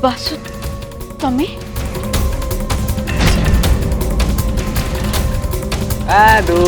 बासु तमे आदू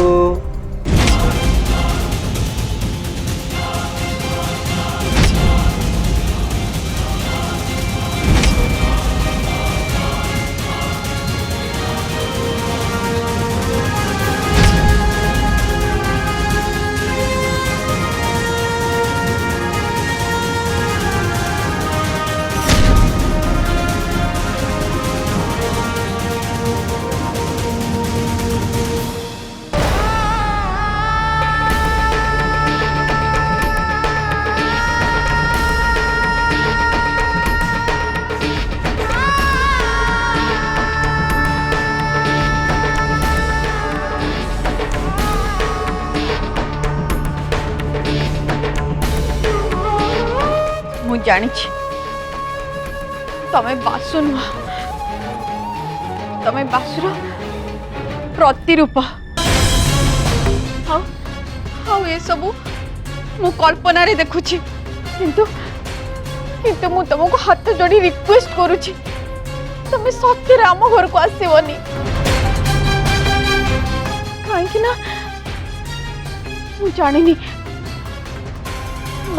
मु जानी तमे बासु नुह तमे बासुर प्रतिरूप ये सबू मु कल्पना रे देखुची किंतु किंतु मु तुमको हाथ जोड़ी रिक्वेस्ट करुची तमे सत्य आम घर को आसबनी कहीं ना मु जानी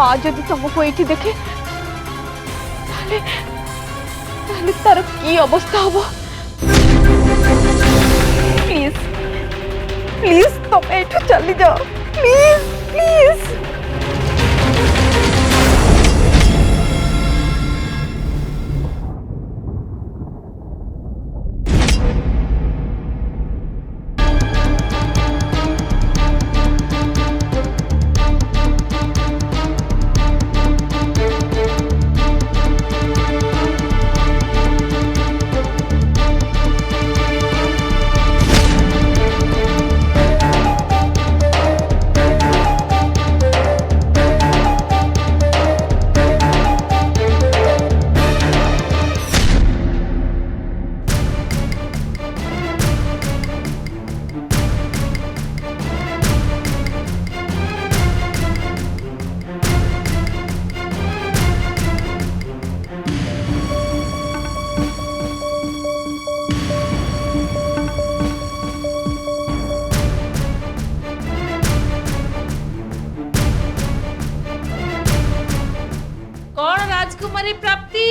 माँ जदि तुमको ये देखे तार की अवस्था हम प्लीज प्लीज तुम एठू चली जाओ प्लीज प्लीज राजकुमारी प्राप्ति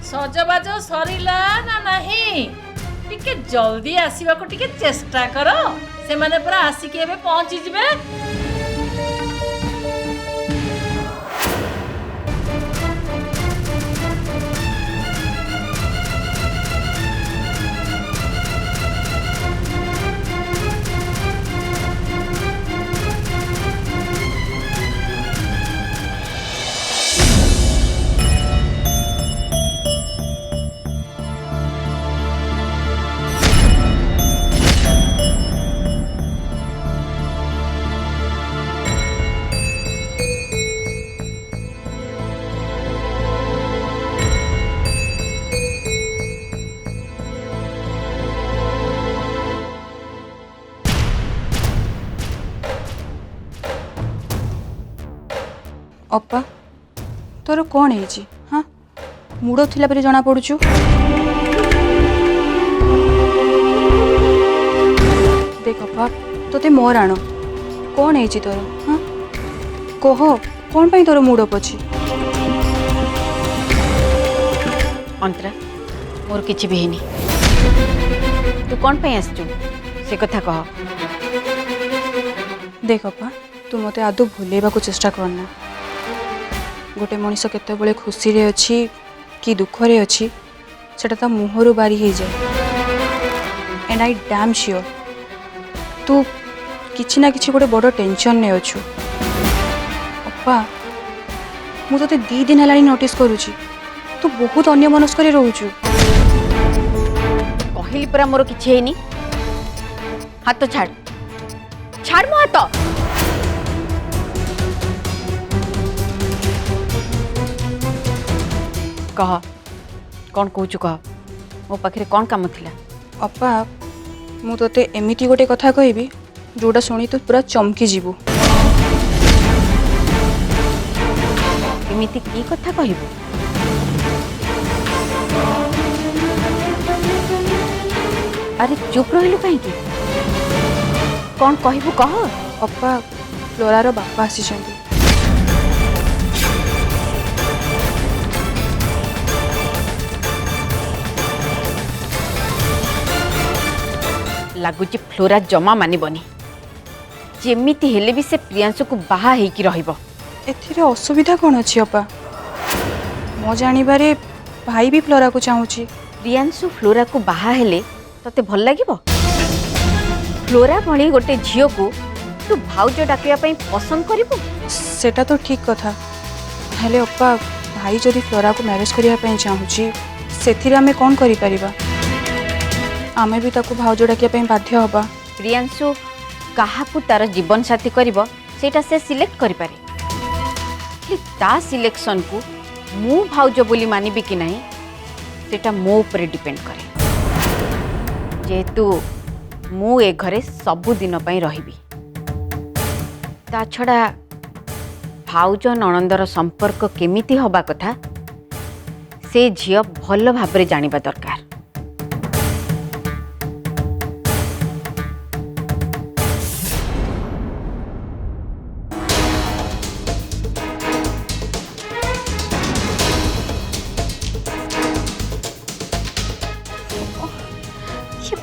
सजबाज सरिला ना नहीं टिके जल्दी आसीबा को टिके चेष्टा करो से माने पूरा आसिके एबे पहुंची जिबे अप्पा तोर कौन है हाँ मुड़ थिला परे जना पड़ुछु देख अप्पा तोते मोर आण कौन है तोर हाँ कह कौन पाई तोर मुड़ पची अंतरा मोर किछि भी हेनी तू कौन पे आसचु से कथा कह देख अप्पा तू मते आदु भूलेबा को चेष्टा करना गोटे मनीष केतबेले खुशी रे अच्छी कि दुख रे अच्छी सेटा ता मुहरु बारी हो जाए एंड आई डैम श्योर तू किछि ना किछि गोटे बड़ टेंशन ने अच्छु अप्पा मु तते 2 दिन हलानी नोटिस करूची तू बहुत अन्य मनस्क रे रहउछु कहली परा मोर किछि हेनी हाथ छाड़ छाड़ मो हाथ कह कौन कहूँ कह मो पाखे कौन काम थिला अप्पा मु तोते एमिति गोटे कथा कहबी जोड़ा शुणी तू पूरा चमकी जीवु एमिति की कथा कहबू अरे चुप रहिलु कहीं कौन कहबू कह। अप्पा फ्लोरार बापा आसीचंदी। लगुच फ्लोरा जमा मानिबनी जेमिति हेले भी से प्रियांशु को बाहा हेकी रहिबो। एथिरे असुविधा कौन अच्छी अप्पा? मो जानिबारे भाई भी फ्लोरा को चाहूची। प्रियांशु फ्लोरा को बाहा हेले तते भल लागिबो? फ्लोरा भली गोटे झियो को तू भाउज डाकिया पई पसंद करिबो? सेटा तो ठीक कथा हेले अप्पा भाई जदि फ्लोरा को मैरेज करिया पई चाहूची सेथिरे आमे कोन करि परिबा? आमे भी ताको भाउज डाकिया पई बाध्य हबा। प्रियांशु काहाकू तार जीवन साथी करिबो सेटा से सिलेक्ट करि पारे। कि ता सिलेक्शन को मु भाउज बोली मानिबी कि नहीं सेटा मो ऊपर डिपेंड करे। जेहेतु मु ए घरे सबु दिन पई रहिबी। ता छड़ा भाउज नणंदर संपर्क केमिति हबा कथा से झियो भल भाबरे जानिबा दरकार।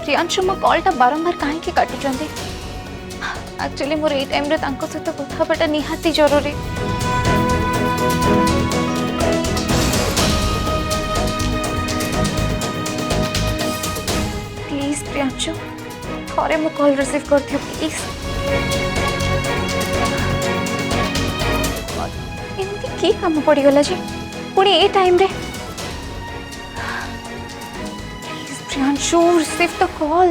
प्रियांशु मो कॉलटा बारंबार कहीं काटुचंदी। एक्चुअली मोर ए टाइम रे तांको सहित कथा बटा निहाती जरूरी। प्लीज प्रियांशु थोड़े मो कॉल रिसीव कर दियो प्लीज। एमती की काम पड़ी गला जी पुणी ए टाइम रे? Priyanshu receive the call.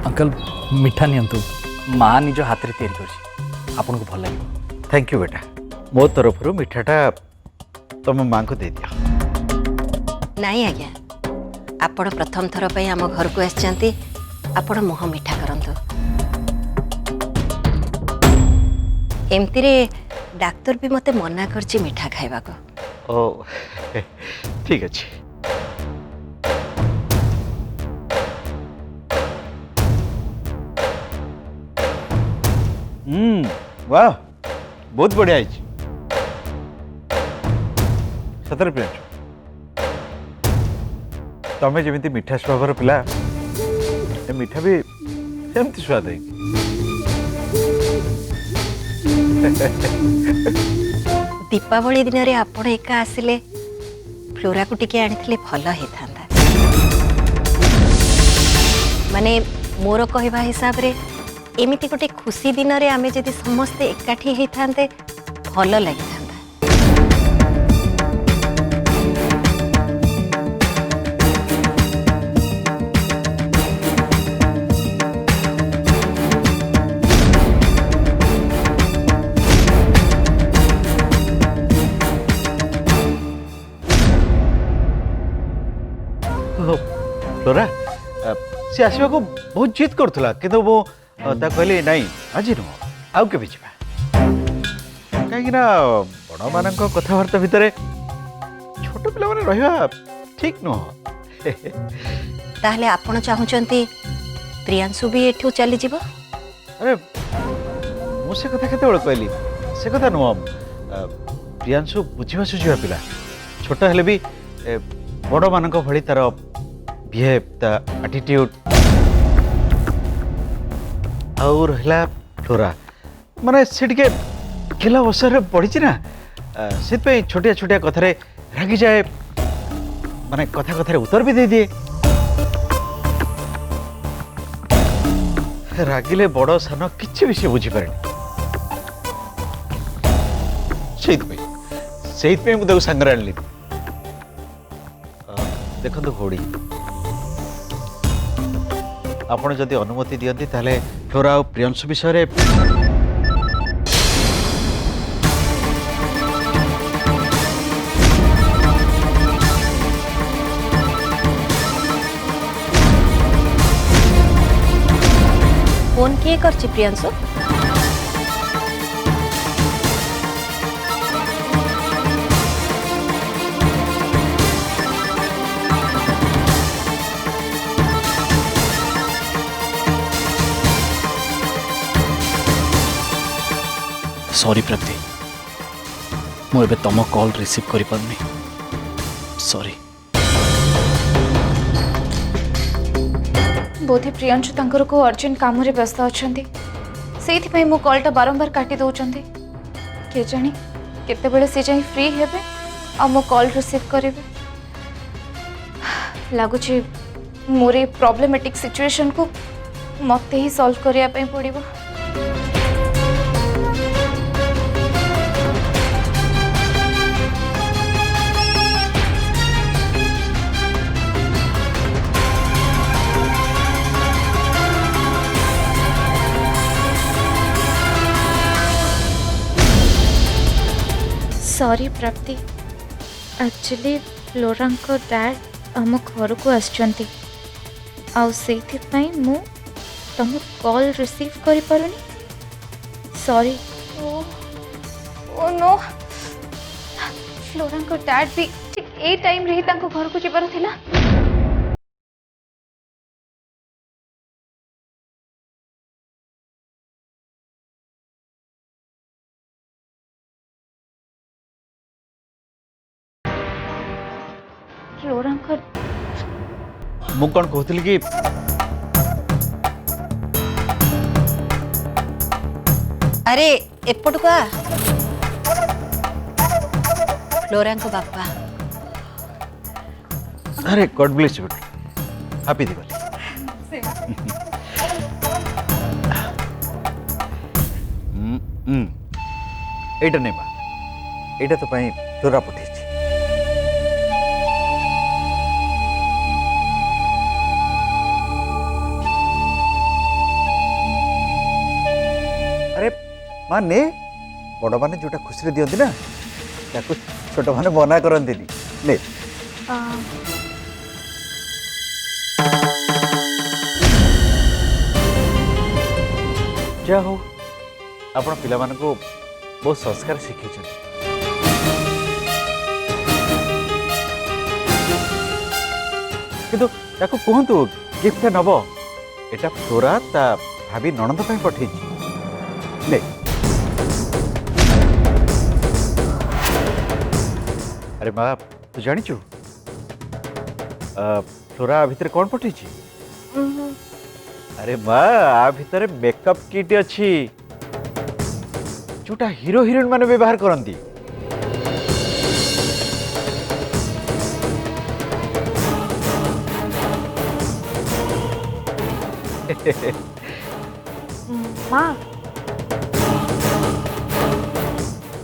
Uncle मिठा नियंतु माँ निज हाथ रे तैयारी करछि आपन को भल लागिबो। थैंक यू बेटा मो तरफ मिठाटा तुम माँ को दे दिया। नहीं आज्ञा आपण प्रथम थर पे आम घर को आसचंती आपण मुह मिठा करंतु। एमती रे डाक्टर भी मते मना करछि मिठा खाइबा को। ओ ठीक अच्छे। वाह बहुत बढ़िया है सतर प्रियांशु तमें जमी मिठा स्वभाव पिला ए मिठा भी सेमती स्वाद है। दीपावली दिन रे आपण एका आसिले फ्लोरा को टिके आनिथिले भल हेथांता। माने मोर कहवा हिसाब रे एमिति गोटे खुशी दिन रे आमे जदि समस्ते एकाठी हेथांते भल लागिथांता। फ्लोरा सी आसवा को बहुत जिद करूला किंतु वो कहली नहीं आज नुह आउ के कहीं बड़ मान कथबार्ता भितर छोट पिला माने रहिबा ठीक नुह। ताहले आपण चाहुचंती प्रियांशु भी एठू चली जीवो? अरे मु से कथा केते कहली से कथा नुह प्रियांशु बुझिबा सुझिबा पिला छोट हेले भी बड़ मान भली तार बिहेव ता एटीट्यूड और हला फ्लोरा माने से टिके खेला अवसर रे पड़ी ना से पे छोटिया छोटिया कथारे रागी जाए माने कथा कथारे उत्तर भी दे दिए। रागिले बड़ सान किछि भी से बुझी पारे सेइत पे मुझे सांगरे आनली। देखंतु घोड़ी आपण जदि अनुमति दियंती ताले फ्लोरा और प्रियांशु विषय रे फोन किए करछि प्रियांशु? सॉरी प्राप्ति मुझे तुम कॉल रिसीव कर पारनी सॉरी बोधे प्रियांशु तांकर को अर्जेंट काम रे व्यस्त अछंती सेहि मो कॉलटा बारंबार काटी दउचंती के जानी केते बेले से जाई फ्री हेबे आ मो कॉल रिसीव करेबे लागुची मोरे प्रॉब्लमेटिक सिचुएशन को मते ही सॉल्व करिया पई पड़िबो सॉरी प्राप्ति एक्चुअली फ्लोरा डैड आम घर को आसचंती आउ सेथिपाई मु तुम कॉल रिसीव करि पारुनी सॉरी ओ नो फ्लोरा को डैड भी ठीक ए टाइम रे ही तांको घर को जिबार थिला फ्लोरा को मु कौन कहती कि अरे एपट को फ्लोरा को बापा अरे God bless you happy Diwali एटा नहीं बा एटा तो पाई फ्लोरा पठे अरे माने बड़ माने जोटा खुशी दियंती ना ताको छोट माने मना करंती ले जा हो आपण पिला मान को बहुत संस्कार शिखी किंतु ताको कहतु गिफ्ट नब एटा फ्लोरा ता भाभी ननद पई पठे ले अरे माँ तू जानिचु फ्लोरा भितर कौन पठे अरे माँ आ भितर मेकअप किट अच्छी जोटा हीरो हिरोइन माने व्यवहार करती माँ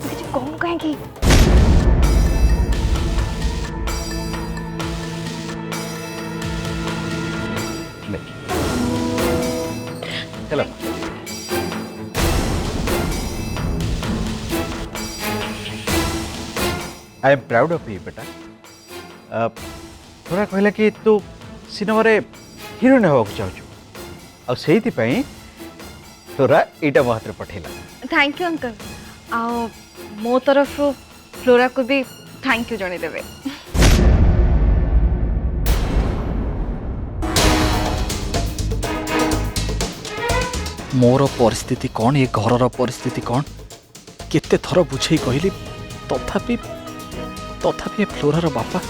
किसी कौन कहेंगी चलो I am proud of you बेटा थोड़ा कहला कि तू सिनेमा रे हिरोइन होगा चाहू आ से तोरा एटा मो हाथ रे पठेला थैंक यू अंकल आओ मो तरफ फ्लोरा को भी थैंक यू जणे देबे मोर परिस्थिति कौन ये घर परिस्थिति कौन केते थर बुझे कहली तथापि तथापि फ्लोरार बापा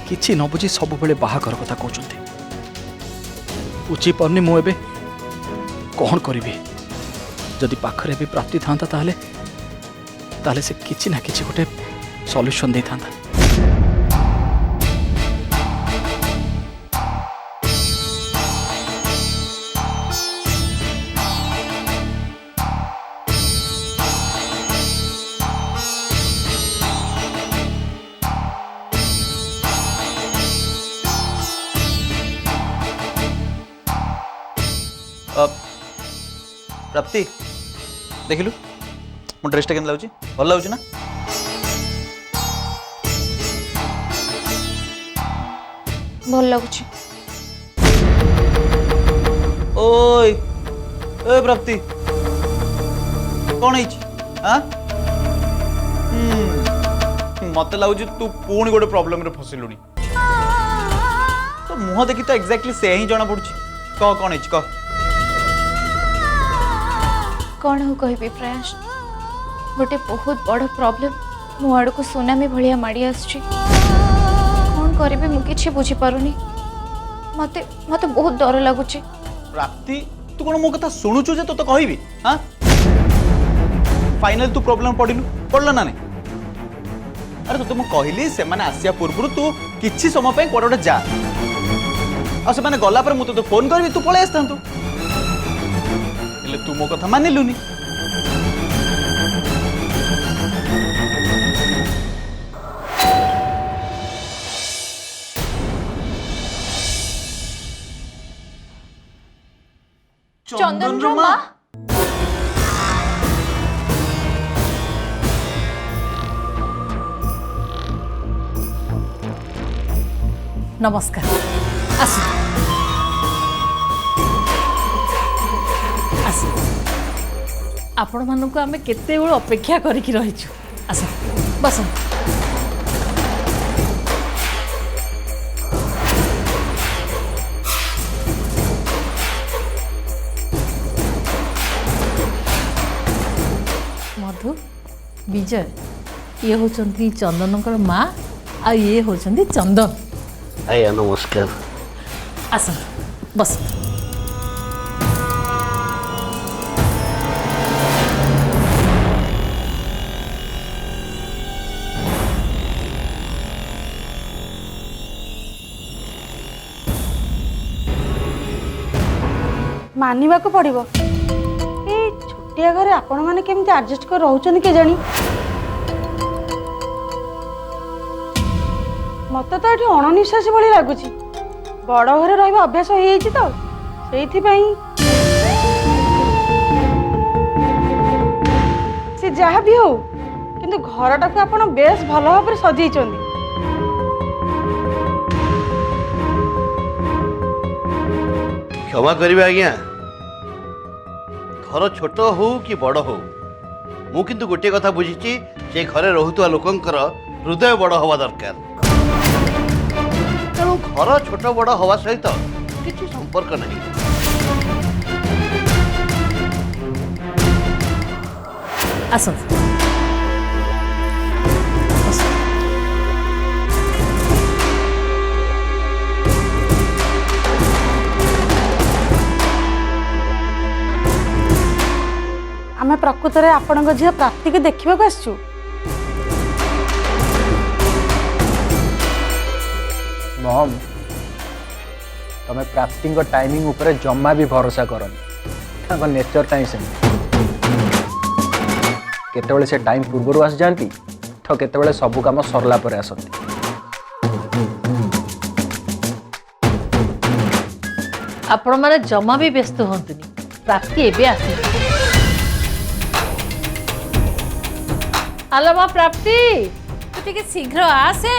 किछि न बुझी सब बेले बाहागर कथा कहउचंती बुझी पारनी मु एबे कौन करिबी जदि पाखरे भी प्राप्ति थांता ताहले ताहले से किछि ना किछि गोटे सॉल्यूशन दे थांता प्राप्ति देखिलु मो ड्रेसटा केन लाउची भल लाउची ना भल लगुची ओय ए प्राप्ति कौन है हाँ मत लाउची तू पुणी गोटे प्रॉब्लम रे फसिलुनी तो मुह देखी तो एक्जेक्टली से ही जना पड़ुची कह कौन है कह कौन हो कहबी प्रयास गोटे बहुत बड़ प्रॉब्लम मो आड़ को सुनामी भलिया माड़ी आसछि कौन करिबे मु किछि बुझी पारुनी मते मते बहुत डर लागुछि प्राप्ति तू कौन मो कथा शुणुचु जे तो कहबी हाँ फाइनल तू प्रॉब्लम पड़ला ना नहीं अरे तो तुम कहली से माने आसिया पूर्व तू किछि समय पे कोड गोटे जा आ से माने गला पर मु तो फोन करबी तू पळे आस्तांतु हेले तू मो कथा मानिलुनी चंदन रो मां नमस्कार आस आस आपण मानक आमे केते बेଳ अपेक्षा करिकि रहिछु आस बस मधु विजय ये होचंती चंदनकर माँ आ ये होचंती चंदन आया नमस्कार आस बस मानिबाको पड़िबो ए छोटिया घरे आपण माने केमती एडजस्ट कर रहउछन के जानी मत तो एठी अणनिश्वासी भली लागुची बड़ घरे रहबा अभ्यास होई जाईची तो सेइथि पई से जहा भी हो किंतु घरटा को आपण बेस भलो भाबरे सजेइचंदी क्षमा करिबे आज्ञा घर छोट हो कि बड़ हो मु किंतु गोटे कथा बुझीची जे घरे रहुतुआ लोकंकर हृदय बड़ हवा दरकार तेणु घर छोट बड़ हवा सहित किसी संपर्क नहीं आस आमे प्रकृत रे आपणक झिया प्राप्ति के देखिबा को आछू मम तमें प्राप्ति टाइमिंग उपरे जम्मा भी भरोसा करनी नेचर टाइम से केतेबेले से टाइम पूर्व आस जाती तो केतेबेले सबु काम सरला पर आसती आपण माने जमा भी व्यस्त होंतुनी प्राप्ति एबे आसी आलो मां प्राप्ति तू टिके शीघ्र आसे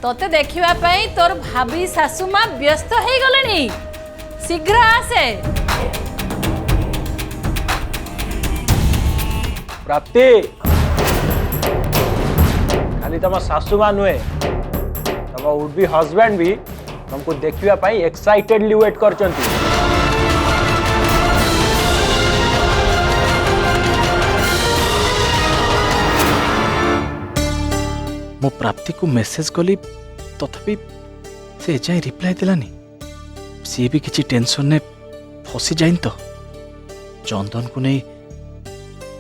तोते देखिबा पई तोर भाभी सासु मां व्यस्त हे गलेनी शीघ्र आसे प्राप्ति खाली तुम सासू मां नुहे तुम वुड बी हस्बैंड भी तुमको देखिबा पई एक्साइटेडली वेट करचंती मो प्राप्ति को मेसेज कली तथापि से जाए रिप्लाई देलानी सी भी किसी टेंशन ने फसी जाइन तो चंदन को नहीं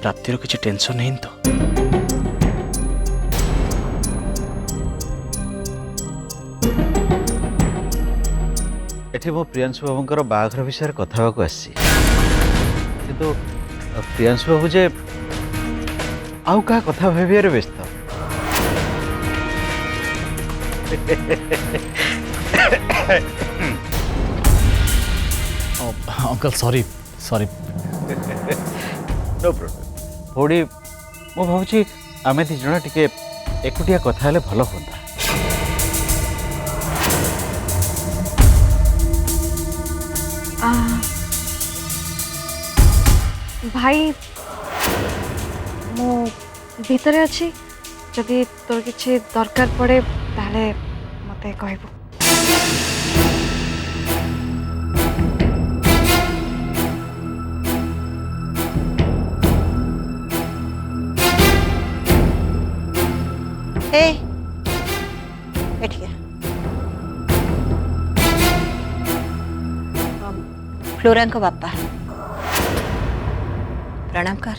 प्राप्तिर किसी टेंशन नहीं तो एठी मो प्रियांशु बाबूंकर बाघर विषय कथा को आसी किंतु प्रियांशु बाबू जे आउ का कथा भाबियारे व्यस्त uncle sorry sorry no problem भौड़ी मो भावुची आमे दी जण टिके एकुटिया कथा हेले भलो होंदा भाई मो भितरे अच्छी जदि तोर किसी दरकार पड़े ताले मते कहबो ए एठिया फ्लोरा को बापा प्रणाम कर।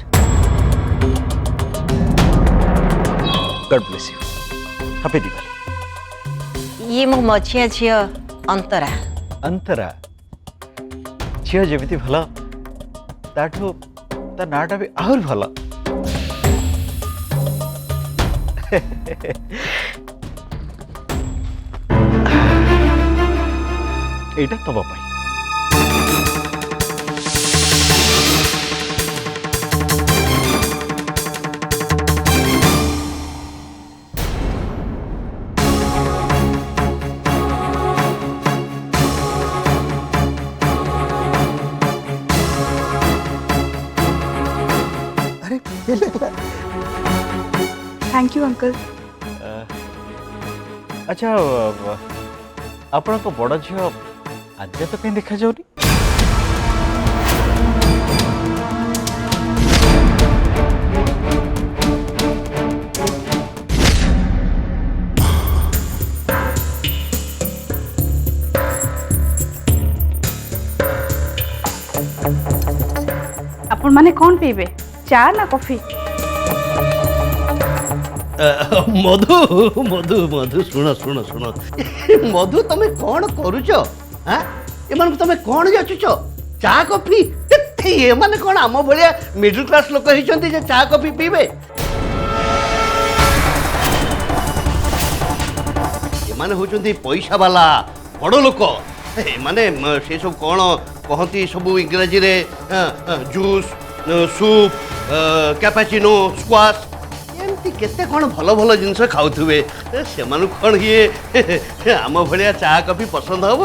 God bless you. Happy Diwali. ये मो मझिया झील अंतरा। अंतरा झील जमी भल ताठू ता नाटा भी आहर भल। एटा तब पाई। Thank you uncle. अच्छा आपण को बड़ झील आज तो कहीं देखा जाऊनी। आपण माने कौन पीबे, चा ना कॉफी? मधु मधु मधु शुण शुण शुण मधु तुम कौन करुच? एमान तुम कौन जाचुच? चा कॉफी ये माने कौन आम भाया मिडिल क्लास लोक होती चा कॉफी पीबे? एमाने होचंती पैसा वाला बड़ लोक। माने से सब कौन कहती सब इंग्राजी रे जूस सूप कैपाचिनो स्क्वाश एमती केते कौन भल भल जिनस खाऊे से कौन ये आम भाया चा कॉफी पसंद हम?